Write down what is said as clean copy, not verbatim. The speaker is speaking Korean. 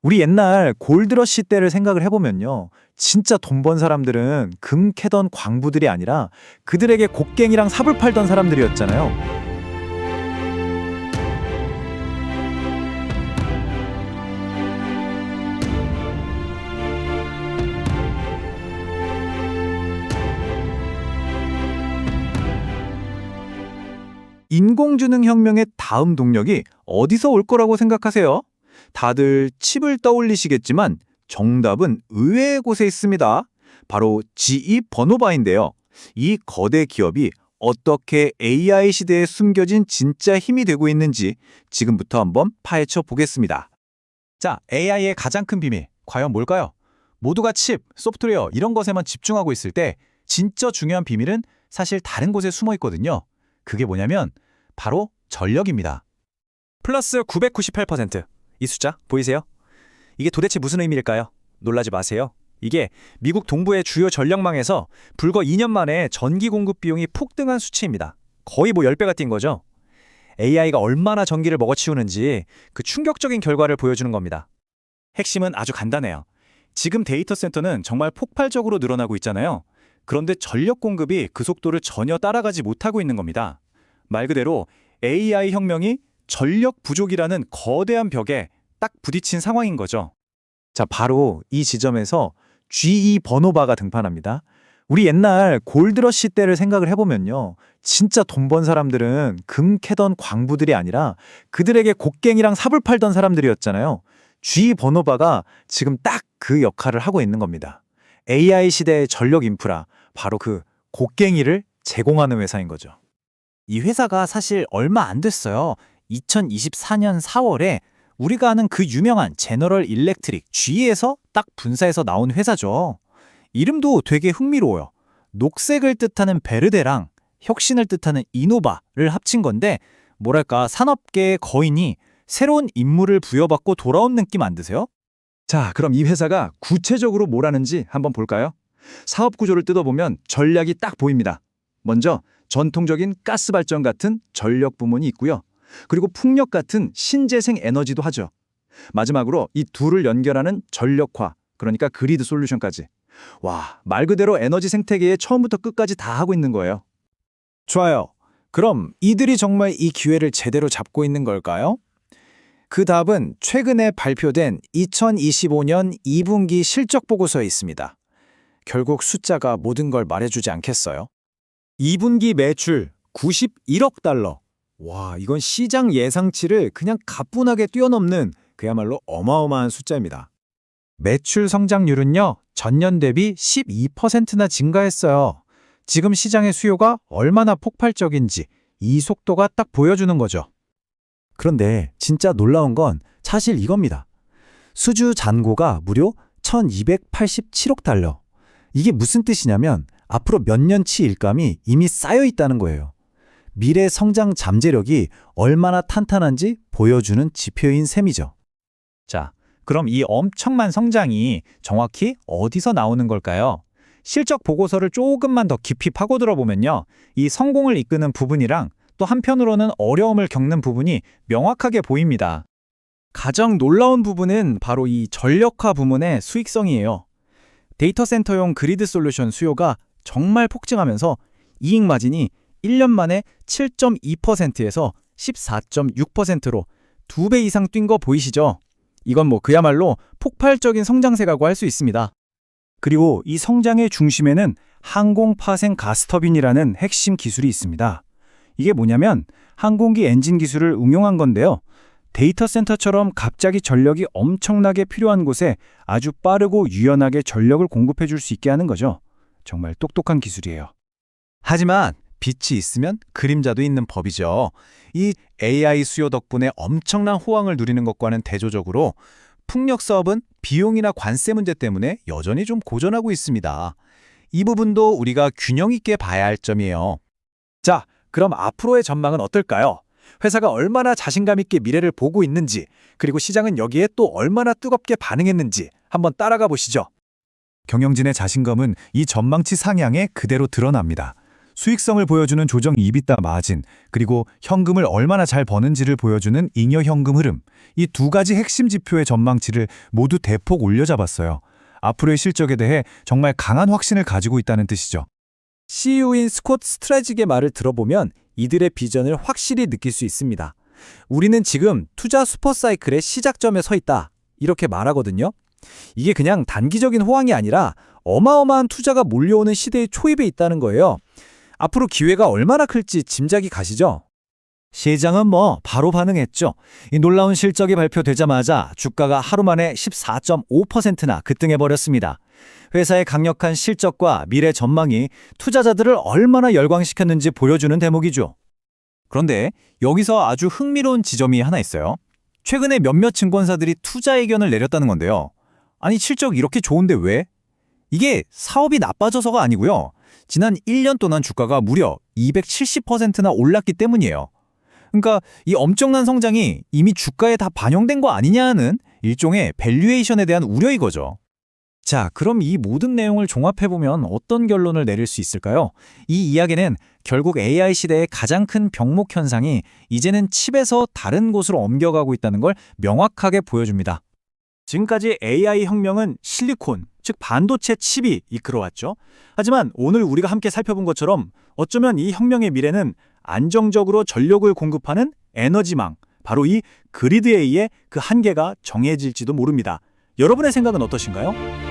우리 옛날 골드러시 때를 생각을 해보면요. 진짜 돈 번 사람들은 금 캐던 광부들이 아니라 그들에게 곡괭이랑 삽을 팔던 사람들이었잖아요. 인공지능 혁명의 다음 동력이 어디서 올 거라고 생각하세요? 다들 칩을 떠올리시겠지만 정답은 의외의 곳에 있습니다. 바로 GE 버노바인데요. 이 거대 기업이 어떻게 AI 시대에 숨겨진 진짜 힘이 되고 있는지 지금부터 한번 파헤쳐 보겠습니다. 자, AI의 가장 큰 비밀, 과연 뭘까요? 모두가 칩, 소프트웨어 이런 것에만 집중하고 있을 때 진짜 중요한 비밀은 사실 다른 곳에 숨어 있거든요. 그게 뭐냐면 바로 전력입니다. 플러스 998%. 이 숫자 보이세요? 이게 도대체 무슨 의미일까요? 놀라지 마세요. 이게 미국 동부의 주요 전력망에서 불과 2년 만에 전기 공급 비용이 폭등한 수치입니다. 거의 10배가 뛴 거죠. AI가 얼마나 전기를 먹어치우는지 그 충격적인 결과를 보여주는 겁니다. 핵심은 아주 간단해요. 지금 데이터 센터는 정말 폭발적으로 늘어나고 있잖아요. 그런데 전력 공급이 그 속도를 전혀 따라가지 못하고 있는 겁니다. 말 그대로 AI 혁명이 전력 부족이라는 거대한 벽에 딱 부딪힌 상황인 거죠. 자, 바로 이 지점에서 GE 버노바가 등판합니다. 우리 옛날 골드러시 때를 생각을 해보면요. 진짜 돈 번 사람들은 금 캐던 광부들이 아니라 그들에게 곡괭이랑 삽을 팔던 사람들이었잖아요. GE 버노바가 지금 딱 그 역할을 하고 있는 겁니다. AI 시대의 전력 인프라, 바로 그 곡괭이를 제공하는 회사인 거죠. 이 회사가 사실 얼마 안 됐어요. 2024년 4월에 우리가 아는 그 유명한 제너럴 일렉트릭 GE에서 딱 분사해서 나온 회사죠. 이름도 되게 흥미로워요. 녹색을 뜻하는 베르데랑 혁신을 뜻하는 이노바를 합친 건데 뭐랄까 산업계의 거인이 새로운 임무를 부여받고 돌아온 느낌 안 드세요? 자, 그럼 이 회사가 구체적으로 뭘 하는지 한번 볼까요? 사업 구조를 뜯어보면 전략이 딱 보입니다. 먼저 전통적인 가스 발전 같은 전력 부문이 있고요. 그리고 풍력 같은 신재생 에너지도 하죠. 마지막으로 이 둘을 연결하는 전력화, 그러니까 그리드 솔루션까지. 와, 말 그대로 에너지 생태계에 처음부터 끝까지 다 하고 있는 거예요. 좋아요. 그럼 이들이 정말 이 기회를 제대로 잡고 있는 걸까요? 그 답은 최근에 발표된 2025년 2분기 실적 보고서에 있습니다. 결국 숫자가 모든 걸 말해주지 않겠어요? 2분기 매출 91억 달러. 와, 이건 시장 예상치를 그냥 가뿐하게 뛰어넘는 그야말로 어마어마한 숫자입니다. 매출 성장률은요, 전년 대비 12%나 증가했어요. 지금 시장의 수요가 얼마나 폭발적인지 이 속도가 딱 보여주는 거죠. 그런데 진짜 놀라운 건 사실 이겁니다. 수주 잔고가 무려 1287억 달러. 이게 무슨 뜻이냐면 앞으로 몇 년치 일감이 이미 쌓여 있다는 거예요. 미래 성장 잠재력이 얼마나 탄탄한지 보여주는 지표인 셈이죠. 자, 그럼 이 엄청난 성장이 정확히 어디서 나오는 걸까요? 실적 보고서를 조금만 더 깊이 파고들어 보면요. 이 성공을 이끄는 부분이랑 또 한편으로는 어려움을 겪는 부분이 명확하게 보입니다. 가장 놀라운 부분은 바로 이 전력화 부문의 수익성이에요. 데이터 센터용 그리드 솔루션 수요가 정말 폭증하면서 이익 마진이 1년 만에 7.2%에서 14.6%로 2배 이상 뛴 거 보이시죠? 이건 그야말로 폭발적인 성장세라고 할 수 있습니다. 그리고 이 성장의 중심에는 항공 파생 가스터빈이라는 핵심 기술이 있습니다. 이게 뭐냐면 항공기 엔진 기술을 응용한 건데요. 데이터 센터처럼 갑자기 전력이 엄청나게 필요한 곳에 아주 빠르고 유연하게 전력을 공급해 줄 수 있게 하는 거죠. 정말 똑똑한 기술이에요. 하지만 빛이 있으면 그림자도 있는 법이죠. 이 AI 수요 덕분에 엄청난 호황을 누리는 것과는 대조적으로 풍력 사업은 비용이나 관세 문제 때문에 여전히 좀 고전하고 있습니다. 이 부분도 우리가 균형 있게 봐야 할 점이에요. 자, 그럼 앞으로의 전망은 어떨까요? 회사가 얼마나 자신감 있게 미래를 보고 있는지, 그리고 시장은 여기에 또 얼마나 뜨겁게 반응했는지 한번 따라가 보시죠. 경영진의 자신감은 이 전망치 상향에 그대로 드러납니다. 수익성을 보여주는 조정 이비타 마진, 그리고 현금을 얼마나 잘 버는지를 보여주는 잉여 현금 흐름, 이 두 가지 핵심 지표의 전망치를 모두 대폭 올려잡았어요. 앞으로의 실적에 대해 정말 강한 확신을 가지고 있다는 뜻이죠. CEO인 스콧 스트라직의 말을 들어보면 이들의 비전을 확실히 느낄 수 있습니다. 우리는 지금 투자 슈퍼사이클의 시작점에 서 있다. 이렇게 말하거든요. 이게 그냥 단기적인 호황이 아니라 어마어마한 투자가 몰려오는 시대의 초입에 있다는 거예요. 앞으로 기회가 얼마나 클지 짐작이 가시죠? 시장은 바로 반응했죠. 이 놀라운 실적이 발표되자마자 주가가 하루 만에 14.5%나 급등해버렸습니다. 회사의 강력한 실적과 미래 전망이 투자자들을 얼마나 열광시켰는지 보여주는 대목이죠. 그런데 여기서 아주 흥미로운 지점이 하나 있어요. 최근에 몇몇 증권사들이 투자 의견을 내렸다는 건데요. 아니, 실적 이렇게 좋은데 왜? 이게 사업이 나빠져서가 아니고요. 지난 1년 동안 주가가 무려 270%나 올랐기 때문이에요. 그러니까 이 엄청난 성장이 이미 주가에 다 반영된 거 아니냐는 일종의 밸류에이션에 대한 우려인 거죠. 자, 그럼 이 모든 내용을 종합해보면 어떤 결론을 내릴 수 있을까요? 이 이야기는 결국 AI 시대의 가장 큰 병목 현상이 이제는 칩에서 다른 곳으로 옮겨가고 있다는 걸 명확하게 보여줍니다. 지금까지 AI 혁명은 실리콘, 즉 반도체 칩이 이끌어왔죠. 하지만 오늘 우리가 함께 살펴본 것처럼 어쩌면 이 혁명의 미래는 안정적으로 전력을 공급하는 에너지망, 바로 이 그리드에 의해 그 한계가 정해질지도 모릅니다. 여러분의 생각은 어떠신가요?